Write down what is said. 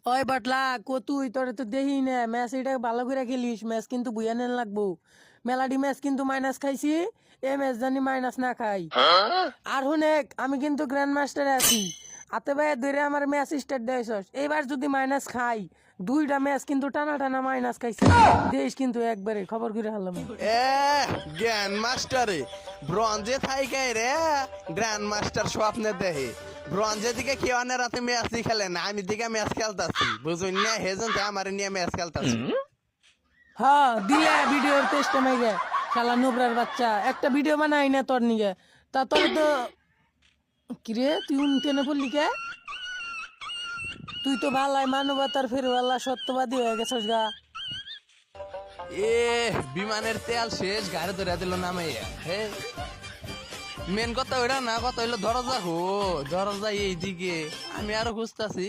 ওই বাটলা তুই তোরে তো দেখি না ম্যাচ এটা ভালো করে খেলিস ম্যাচ কিন্তু বুঝা নেন লাগবো মেলাডি ম্যাচ কিন্তু মাইনাস খাইছি এ ম্যাচ জানি মাইনাস না খাই আর হুনেক আমি কিন্তু গ্র্যান্ড মাস্টারে আছি আতে ভাই ধরে আমার ম্যাচ স্টার্ট দেয়ছস এইবার যদি মাইনাস খাই দুইটা ম্যাচ কিন্তু টানা টানা মাইনাস খাইছি দেশ কিন্তু একবারে খবর করে হারলাম এ গ্র্যান্ড মাস্টারে ব্রঞ্জে থাইকাই রে গ্র্যান্ড মাস্টার স্বপ্নে দেহে ব্রঞ্জের দিকে কেউ আনে রাতে ম্যাচ খেলে না আমি দিকে ম্যাচ খেলতাছি বুঝুন না হেজন তো আমার নিয়ে ম্যাচ খেলতাছি হ্যাঁ দিয়ে ভিডিওর টেস্টে মেগে শালা নুবরার বাচ্চা একটা ভিডিও বানাই না তোর নিগে তা তোর তো কিরে তুই উনতেনে পড়লি কে তুই তো ভালাই মানবতার ফেরওয়ালা সত্যবাদী হয়ে গেছস গা এ বিমানের তেল শেষ গাড়ি ধরে দিল নামাইয়া হে মেন কথা ওইটা না কথা হইলো দরজা হো দরজা এইদিকে আমি আরো খুঁজতাছি